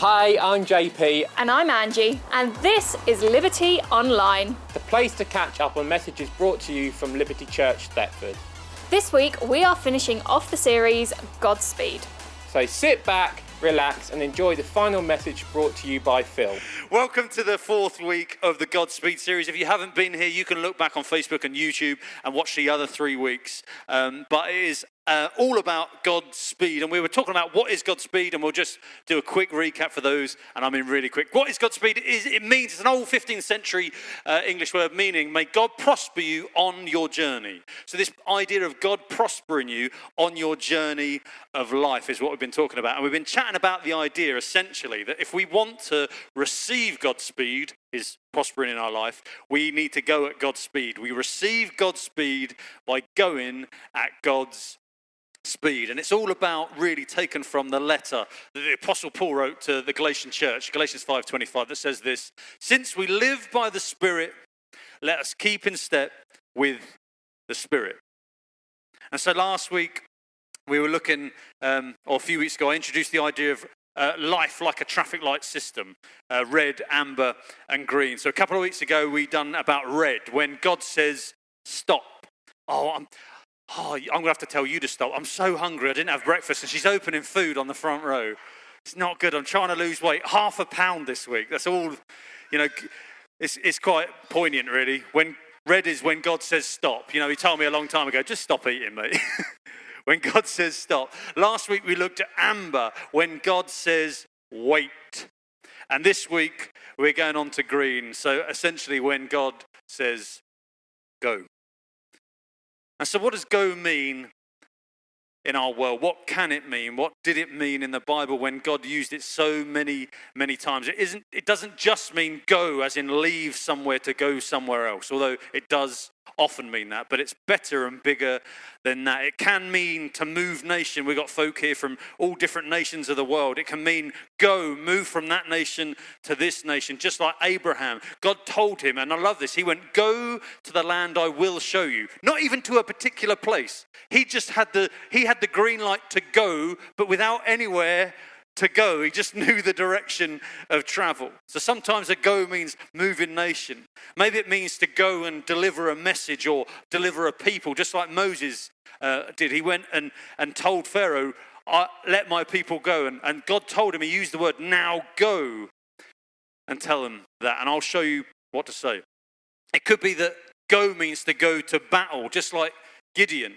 Hi, I'm JP. And I'm Angie, and this is Liberty Online. The place to catch up on messages brought to you from Liberty Church, Thetford. This week, we are finishing off the series, Godspeed. So sit back, relax, and enjoy the final message brought to you by Phil. Welcome to the fourth week of the Godspeed series. If you haven't been here, you can look back on Facebook and YouTube and watch the other 3 weeks. But it is all about Godspeed. And we were talking about what is Godspeed, and we'll just do a quick recap for those, and I mean really quick. What is Godspeed? It means, it's an old 15th century English word meaning, may God prosper you on your journey. So this idea of God prospering you on your journey of life is what we've been talking about. And we've been chatting about the idea, essentially, that if we want to receive Godspeed, is prospering in our life, we need to go at God's speed. We receive God's speed by going at God's speed. And it's all about really taken from the letter that the Apostle Paul wrote to the Galatian church, Galatians 5:25, that says this: since we live by the Spirit, let us keep in step with the Spirit. And so last week we were looking, or a few weeks ago, I introduced the idea of life like a traffic light system, red, amber, and green. So a couple of weeks ago, we done about red, when God says, stop. I'm going to have to tell you to stop. I'm so hungry, I didn't have breakfast, and she's opening food on the front row. It's not good. I'm trying to lose weight. 0.5 pound this week. That's all, it's quite poignant, really. When red is when God says stop. He told me a long time ago, just stop eating, mate. When God says stop. Last week we looked at amber, when God says wait. And this week we're going on to green. So essentially when God says go. And so what does go mean in our world? What can it mean? What did it mean in the Bible when God used it so many, many times? It doesn't just mean go as in leave somewhere to go somewhere else, although it does often mean that, but it's better and bigger than that. It can mean to move nation. We've got folk here from all different nations of the world. It can mean go, move from that nation to this nation, just like Abraham. God told him, and I love this, he went, go to the land I will show you. Not even to a particular place. He just had the green light to go, but without anywhere to go. He just knew the direction of travel. So sometimes a go means moving nation. Maybe it means to go and deliver a message or deliver a people, just like Moses did. He went and told Pharaoh, let my people go. And God told him, he used the word, now go, and tell them that. And I'll show you what to say. It could be that go means to go to battle, just like Gideon.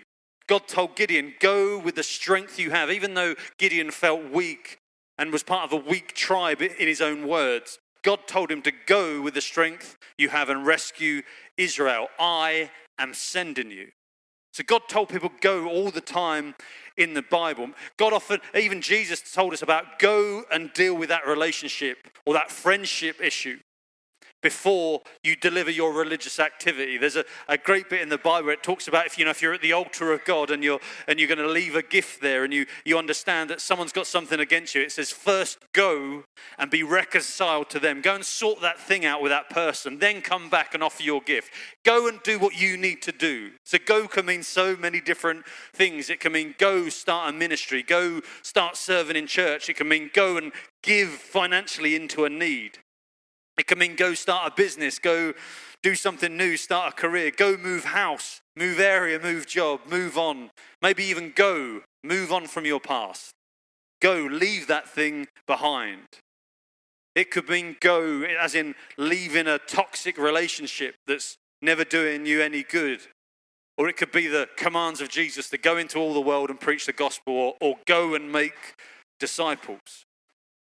God told Gideon, go with the strength you have. Even though Gideon felt weak and was part of a weak tribe in his own words, God told him to go with the strength you have and rescue Israel. I am sending you. So God told people go all the time in the Bible. God often, even Jesus told us about go and deal with that relationship or that friendship issue before you deliver your religious activity. There's a great bit in the Bible where it talks about if you're at the altar of God and you're going to leave a gift there, and you understand that someone's got something against you. It says first go and be reconciled to them. Go and sort that thing out with that person. Then come back and offer your gift. Go and do what you need to do. So go can mean so many different things. It can mean go start a ministry. Go start serving in church. It can mean go and give financially into a need. It can mean go start a business, go do something new, start a career, go move house, move area, move job, move on. Maybe even go, move on from your past. Go, leave that thing behind. It could mean go as in leaving a toxic relationship that's never doing you any good. Or it could be the commands of Jesus to go into all the world and preach the gospel, or go and make disciples.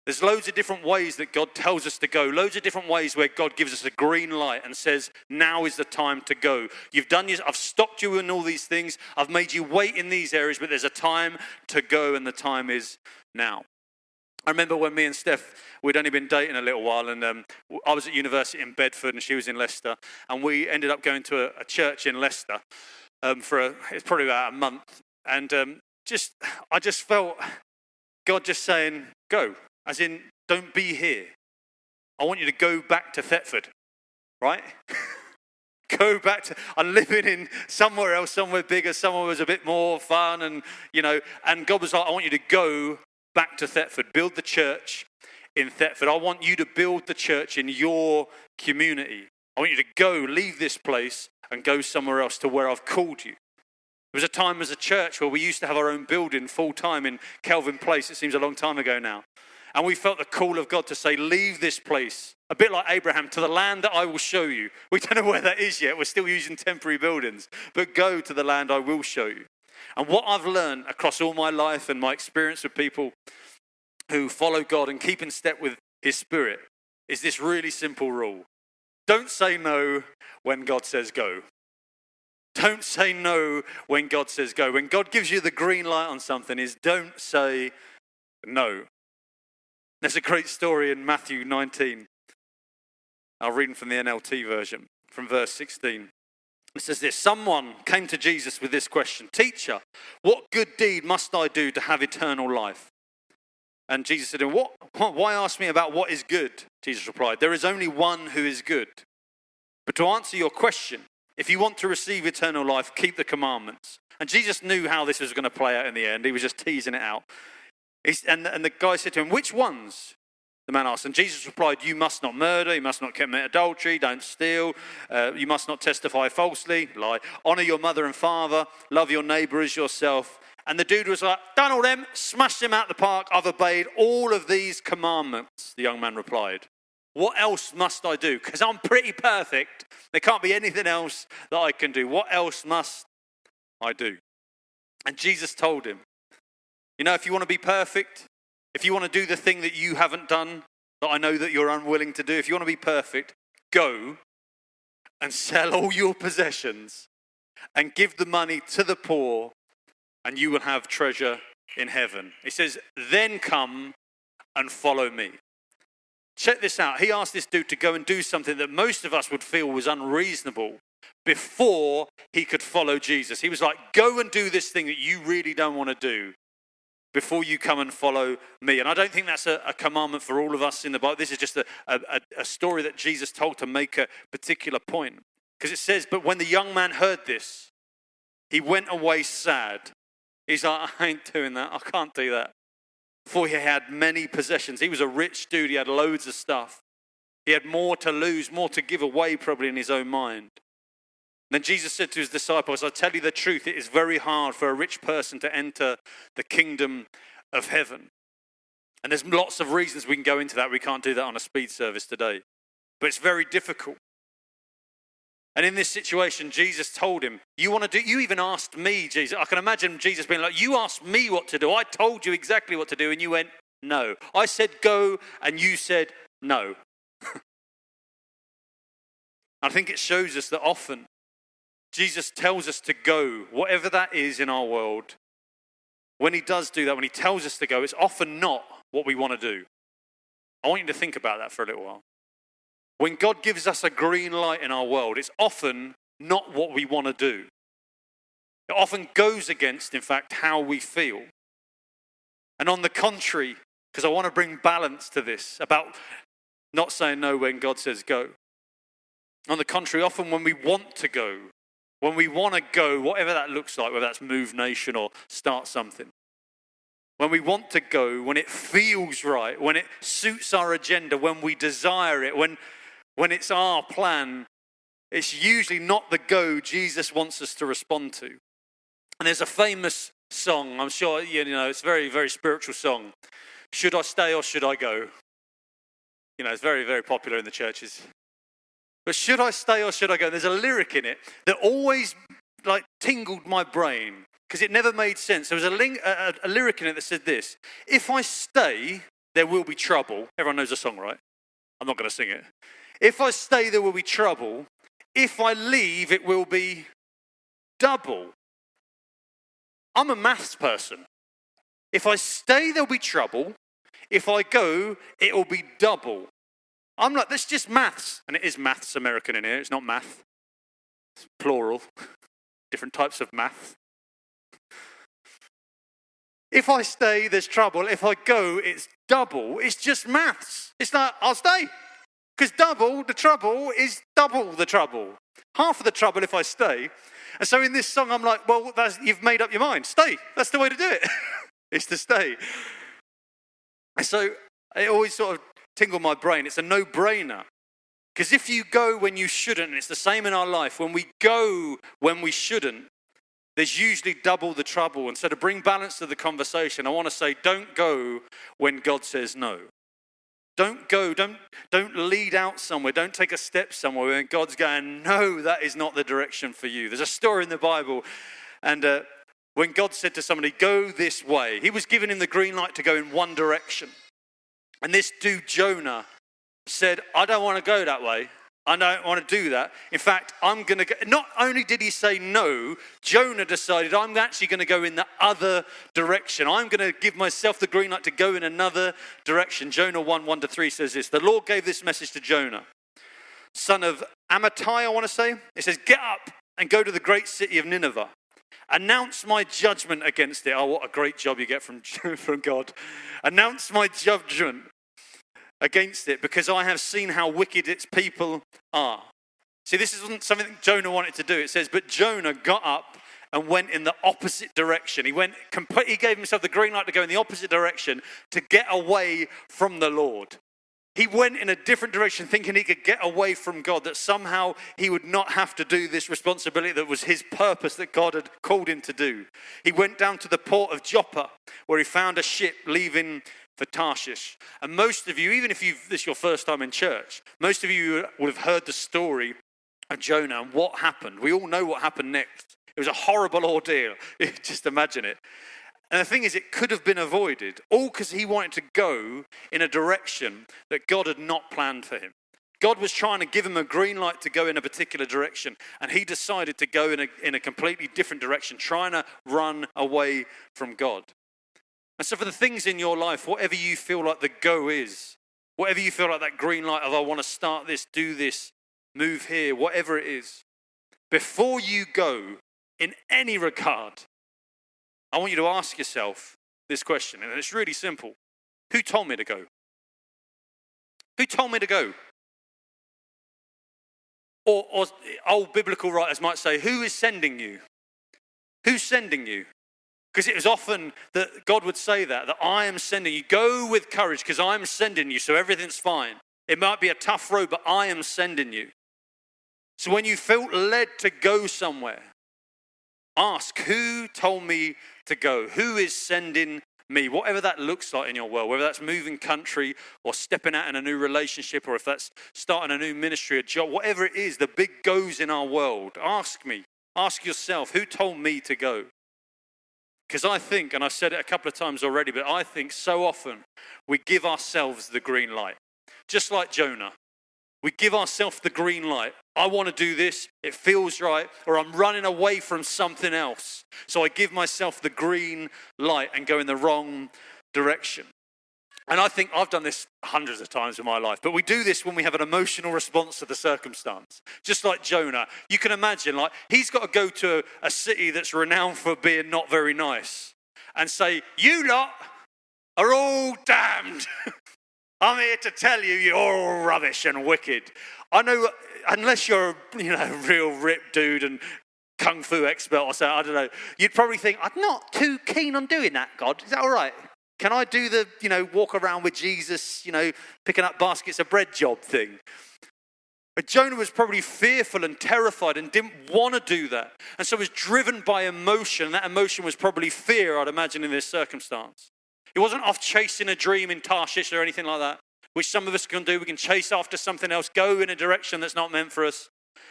There's loads of different ways that God tells us to go, loads of different ways where God gives us a green light and says, now is the time to go. I've stopped you in all these things, I've made you wait in these areas, but there's a time to go, and the time is now. I remember when me and Steph, we'd only been dating a little while, and I was at university in Bedford and she was in Leicester, and we ended up going to a church in Leicester it's probably about a month, and I just felt God just saying, go. As in, don't be here. I want you to go back to Thetford, right? Go back to, I'm living in somewhere else, somewhere bigger, somewhere was a bit more fun, and God was like, I want you to go back to Thetford, build the church in Thetford. I want you to build the church in your community. I want you to go, leave this place and go somewhere else to where I've called you. There was a time as a church where we used to have our own building full time in Kelvin Place. It seems a long time ago now. And we felt the call of God to say, leave this place, a bit like Abraham, to the land that I will show you. We don't know where that is yet. We're still using temporary buildings. But go to the land I will show you. And what I've learned across all my life and my experience with people who follow God and keep in step with his Spirit is this really simple rule. Don't say no when God says go. Don't say no when God says go. When God gives you the green light on something, is don't say no. There's a great story in Matthew 19. I'll read from the NLT version, from verse 16. It says this: someone came to Jesus with this question, "Teacher, what good deed must I do to have eternal life?" And Jesus said, why ask me about what is good? Jesus replied, there is only one who is good. But to answer your question, if you want to receive eternal life, keep the commandments. And Jesus knew how this was going to play out in the end. He was just teasing it out. And the guy said to him, which ones? The man asked. And Jesus replied, you must not murder, you must not commit adultery, don't steal, you must not testify falsely, lie, honor your mother and father, love your neighbor as yourself. And the dude was like, done all them, smashed him out the park, I've obeyed all of these commandments. The young man replied, what else must I do? Because I'm pretty perfect. There can't be anything else that I can do. What else must I do? And Jesus told him, you know, if you want to be perfect, if you want to do the thing that you haven't done, that I know that you're unwilling to do, if you want to be perfect, go and sell all your possessions and give the money to the poor, and you will have treasure in heaven. He says, then come and follow me. Check this out. He asked this dude to go and do something that most of us would feel was unreasonable before he could follow Jesus. He was like, go and do this thing that you really don't want to do before you come and follow me. And I don't think that's a commandment for all of us in the Bible. This is just a story that Jesus told to make a particular point. Because it says, but when the young man heard this, he went away sad. He's like, I ain't doing that. I can't do that. For he had many possessions. He was a rich dude. He had loads of stuff. He had more to lose, more to give away probably in his own mind. Then Jesus said to his disciples, I tell you the truth, it is very hard for a rich person to enter the kingdom of heaven. And there's lots of reasons we can go into that. We can't do that on a speed service today. But it's very difficult. And in this situation, Jesus told him, you even asked me, Jesus. I can imagine Jesus being like, you asked me what to do. I told you exactly what to do. And you went, no. I said go, and you said no. I think it shows us that often Jesus tells us to go, whatever that is in our world. When he does do that, when he tells us to go, it's often not what we want to do. I want you to think about that for a little while. When God gives us a green light in our world, it's often not what we want to do. It often goes against, in fact, how we feel. And on the contrary, because I want to bring balance to this, about not saying no when God says go. On the contrary, often when we want to go, whatever that looks like, whether that's move nation or start something, when we want to go, when it feels right, when it suits our agenda, when we desire it, when it's our plan, it's usually not the go Jesus wants us to respond to. And there's a famous song, I'm sure, it's a very, very spiritual song. Should I stay or should I go? It's very, very popular in the churches. But should I stay or should I go? There's a lyric in it that always tingled my brain because it never made sense. There was a lyric in it that said this: if I stay, there will be trouble. Everyone knows the song, right? I'm not going to sing it. If I stay, there will be trouble. If I leave, it will be double. I'm a maths person. If I stay, there'll be trouble. If I go, it will be double. I'm like, that's just maths. And it is maths American in here. It's not math. It's plural. Different types of math. If I stay, there's trouble. If I go, it's double. It's just maths. It's like, I'll stay. Because double the trouble is double the trouble. Half of the trouble if I stay. And so in this song, I'm like, well, you've made up your mind. Stay. That's the way to do it. It's to stay. And so It always sort of tingled my brain. It's a no-brainer. Because if you go when you shouldn't, and it's the same in our life, when we go when we shouldn't, there's usually double the trouble. And so to bring balance to the conversation, I want to say, don't go when God says no. Don't go, don't lead out somewhere, don't take a step somewhere when God's going, no, that is not the direction for you. There's a story in the Bible, and when God said to somebody, go this way, he was giving him the green light to go in one direction. And this dude, Jonah, said, I don't want to go that way. I don't want to do that. In fact, I'm going to go. Not only did he say no, Jonah decided, I'm actually going to go in the other direction. I'm going to give myself the green light to go in another direction. Jonah 1:1-3 says this. The Lord gave this message to Jonah, son of Amittai, I want to say. It says, get up and go to the great city of Nineveh. Announce my judgment against it. Oh, what a great job you get from God. Announce my judgment against it, because I have seen how wicked its people are. See, this isn't something that Jonah wanted to do. It says, but Jonah got up and went in the opposite direction. He gave himself the green light to go in the opposite direction to get away from the Lord. He went in a different direction thinking he could get away from God, that somehow he would not have to do this responsibility that was his purpose that God had called him to do. He went down to the port of Joppa, where he found a ship leaving for Tarshish. And most of you, even if this is your first time in church, most of you would have heard the story of Jonah and what happened. We all know what happened next. It was a horrible ordeal. Just imagine it. And the thing is, it could have been avoided, all because he wanted to go in a direction that God had not planned for him. God was trying to give him a green light to go in a particular direction, and he decided to go in a completely different direction, trying to run away from God. And so for the things in your life, whatever you feel like the go is, whatever you feel like that green light of I want to start this, do this, move here, whatever it is, before you go in any regard, I want you to ask yourself this question, and it's really simple. Who told me to go? Who told me to go? Or old biblical writers might say, who is sending you? Who's sending you? Because it was often that God would say that I am sending you. Go with courage because I'm sending you, so everything's fine. It might be a tough road, but I am sending you. So when you feel led to go somewhere, ask, who told me to go? Who is sending me? Whatever that looks like in your world, whether that's moving country or stepping out in a new relationship, or if that's starting a new ministry, a job, whatever it is, the big goes in our world. Ask yourself, who told me to go? Because I think, and I've said it a couple of times already, but I think so often we give ourselves the green light. Just like Jonah. We give ourselves the green light. I want to do this, it feels right, or I'm running away from something else. So I give myself the green light and go in the wrong direction. And I think I've done this hundreds of times in my life, but we do this when we have an emotional response to the circumstance. Just like Jonah, you can imagine, like, he's got to go to a city that's renowned for being not very nice and say, you lot are all damned. I'm here to tell you you're all rubbish and wicked. I know, unless you're a real ripped dude and kung fu expert or something, I don't know, you'd probably think, I'm not too keen on doing that, God. Is that all right? Can I do the, walk around with Jesus, picking up baskets of bread job thing? But Jonah was probably fearful and terrified and didn't want to do that. And so was driven by emotion. That emotion was probably fear, I'd imagine, in this circumstance. He wasn't off chasing a dream in Tarshish or anything like that, which some of us can do. We can chase after something else, go in a direction that's not meant for us.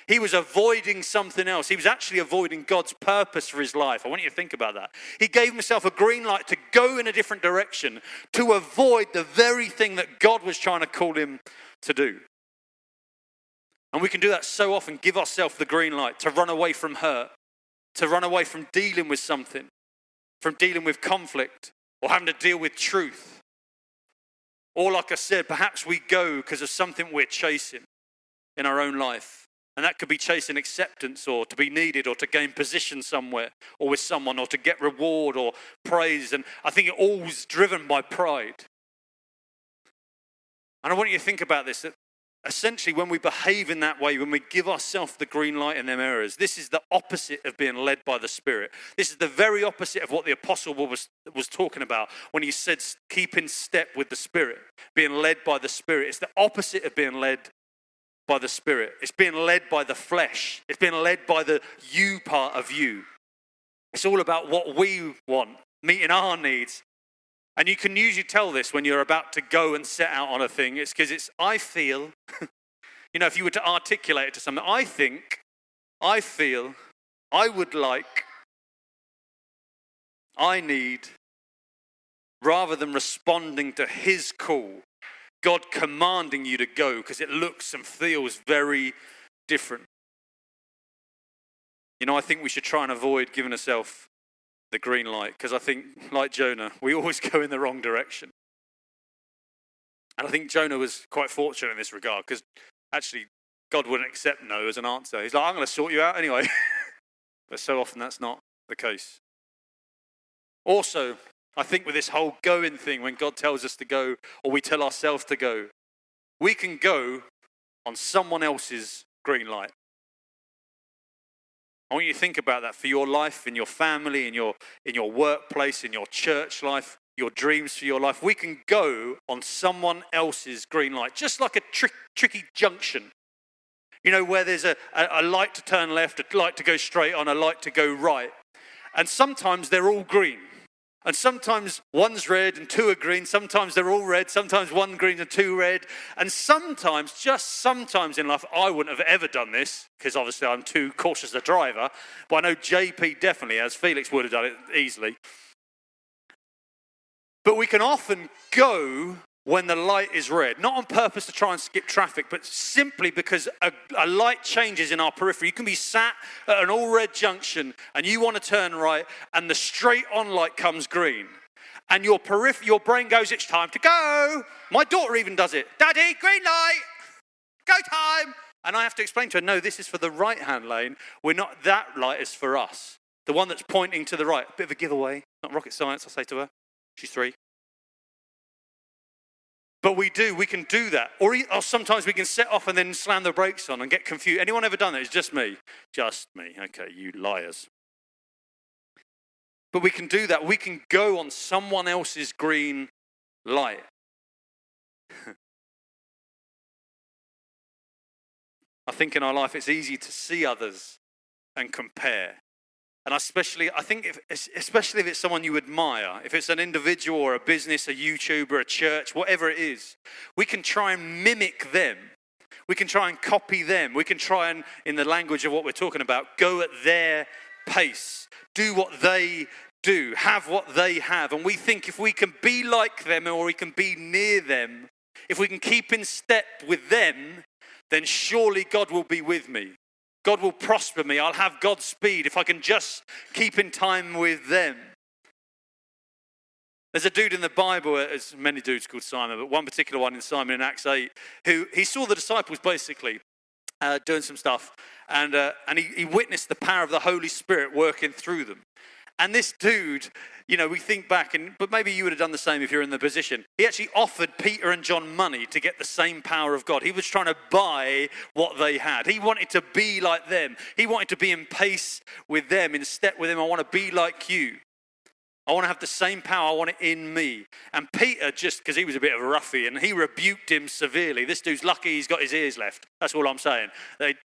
He was avoiding something else. He was actually avoiding God's purpose for his life. I want you to think about that. He gave himself a green light to go in a different direction, to avoid the very thing that God was trying to call him to do. And we can do that so often, give ourselves the green light to run away from hurt, to run away from dealing with something, from dealing with conflict, or having to deal with truth. Or like I said, perhaps we go because of something we're chasing in our own life. And that could be chasing acceptance, or to be needed, or to gain position somewhere or with someone, or to get reward or praise. And I think it all's driven by pride. And I want you to think about this, that essentially, when we behave in that way, when we give ourselves the green light in them areas, this is the opposite of being led by the Spirit. This is the very opposite of what the apostle was talking about when he said, keep in step with the Spirit, being led by the Spirit. It's the opposite of being led by the Spirit. It's being led by the flesh. It's being led by the you part of you. It's all about what we want, meeting our needs. And you can usually tell this when you're about to go and set out on a thing. It's because I feel, if you were to articulate it to someone, I think, I feel, I would like, I need, rather than responding to his call, God commanding you to go, because it looks and feels very different. I think we should try and avoid giving ourselves the green light, because I think, like Jonah, we always go in the wrong direction. And I think Jonah was quite fortunate in this regard, because actually God wouldn't accept no as an answer. He's like, I'm going to sort you out anyway. But so often that's not the case. Also, I think with this whole going thing, when God tells us to go, or we tell ourselves to go, we can go on someone else's green light. I want you to think about that for your life, in your family, in your workplace, in your church life, your dreams for your life. We can go on someone else's green light, just like a tricky junction. Where there's a light to turn left, a light to go straight on, a light to go right. And sometimes they're all green. And sometimes one's red and two are green. Sometimes they're all red. Sometimes one green and two red. And sometimes, just sometimes in life, I wouldn't have ever done this, because obviously I'm too cautious a driver. But I know JP definitely has. Felix would have done it easily. But we can often go when the light is red, not on purpose to try and skip traffic, but simply because a light changes in our periphery. You can be sat at an all-red junction and you want to turn right, and the straight-on light comes green. And your brain goes, it's time to go. My daughter even does it. Daddy, green light, go time. And I have to explain to her, no, this is for the right-hand lane. That light is for us. The one that's pointing to the right. A bit of a giveaway, not rocket science, I say to her. She's 3. But we can do that. Or sometimes we can set off and then slam the brakes on and get confused. Anyone ever done that? It's just me. Just me. Okay, you liars. But we can do that. We can go on someone else's green light. I think in our life it's easy to see others and compare. And especially if it's someone you admire, if it's an individual or a business, a YouTuber, a church, whatever it is, we can try and mimic them. We can try and copy them. We can try and, in the language of what we're talking about, go at their pace, do what they do, have what they have. And we think if we can be like them or we can be near them, if we can keep in step with them, then surely God will be with me. God will prosper me. I'll have Godspeed if I can just keep in time with them. There's a dude in the Bible, there's many dudes called Simon, but one particular one in Simon in Acts 8, who he saw the disciples basically doing some stuff, and he witnessed the power of the Holy Spirit working through them. And this dude, we think back, but maybe you would have done the same if you're in the position. He actually offered Peter and John money to get the same power of God. He was trying to buy what they had. He wanted to be like them. He wanted to be in pace with them, in step with them. I want to be like you. I want to have the same power. I want it in me. And Peter, just because he was a bit of a ruffian, he rebuked him severely. This dude's lucky he's got his ears left. That's all I'm saying.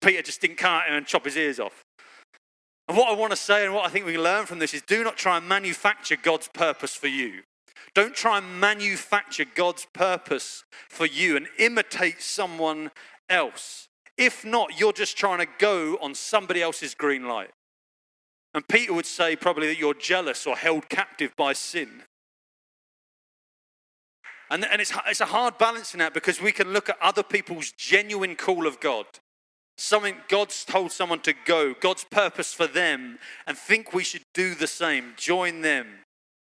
Peter just didn't come at him and chop his ears off. And what I want to say and what I think we can learn from this is do not try and manufacture God's purpose for you. Don't try and manufacture God's purpose for you and imitate someone else. If not, you're just trying to go on somebody else's green light. And Peter would say probably that you're jealous or held captive by sin. And it's a hard balance in that, because we can look at other people's genuine call of God. Something God's told someone to go, God's purpose for them, and think we should do the same, join them,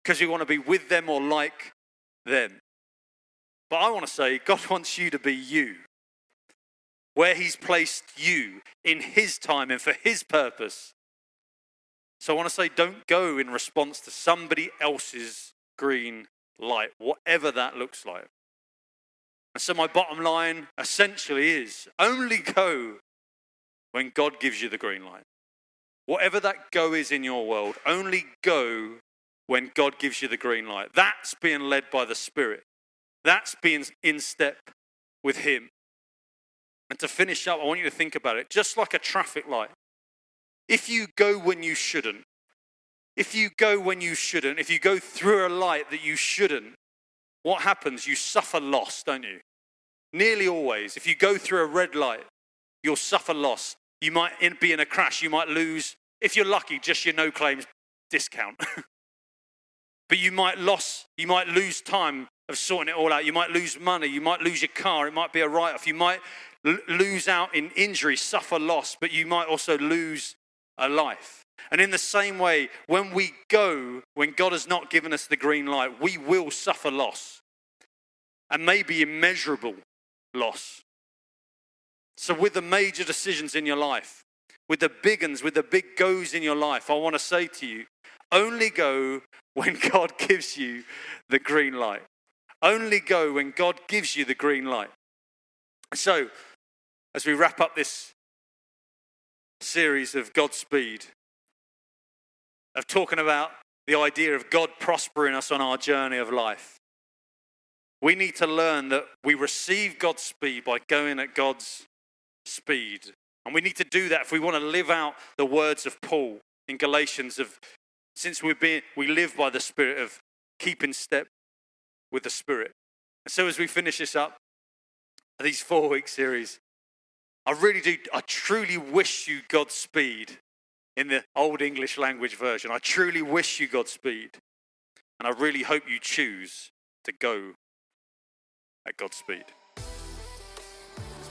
because we want to be with them or like them. But I want to say, God wants you to be you, where he's placed you in his time and for his purpose. So I want to say, don't go in response to somebody else's green light, whatever that looks like. And so my bottom line essentially is only go when God gives you the green light. Whatever that go is in your world, only go when God gives you the green light. That's being led by the Spirit. That's being in step with Him. And to finish up, I want you to think about it. Just like a traffic light. If you go when you shouldn't, if you go through a light that you shouldn't, what happens? You suffer loss, don't you? Nearly always. If you go through a red light, you'll suffer loss. You might be in a crash. You might lose, if you're lucky, just your no claims discount. But you might lose time of sorting it all out. You might lose money. You might lose your car. It might be a write-off. You might lose out in injury, suffer loss, but you might also lose a life. And in the same way, when we go, when God has not given us the green light, we will suffer loss. And maybe immeasurable loss. So with the major decisions in your life, with the big ones, with the big goes in your life, I want to say to you, only go when God gives you the green light. Only go when God gives you the green light. So, as we wrap up this series of Godspeed, of talking about the idea of God prospering us on our journey of life, we need to learn that we receive God's speed by going at God's speed. And we need to do that if we want to live out the words of Paul in Galatians of, since we live by the Spirit, of keeping step with the Spirit. And so as we finish this up, these 4-week series, I truly wish you Godspeed in the Old English language version. I truly wish you Godspeed. And I really hope you choose to go at Godspeed.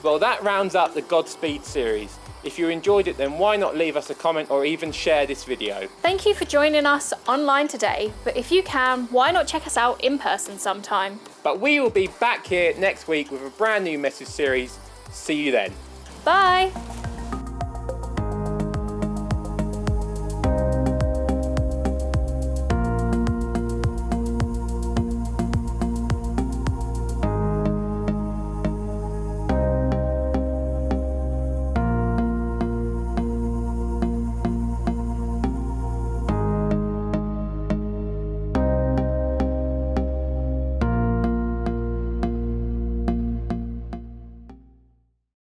Well, that rounds up the Godspeed series. If you enjoyed it, then why not leave us a comment or even share this video? Thank you for joining us online today, but if you can, why not check us out in person sometime? But we will be back here next week with a brand new message series. See you then. Bye!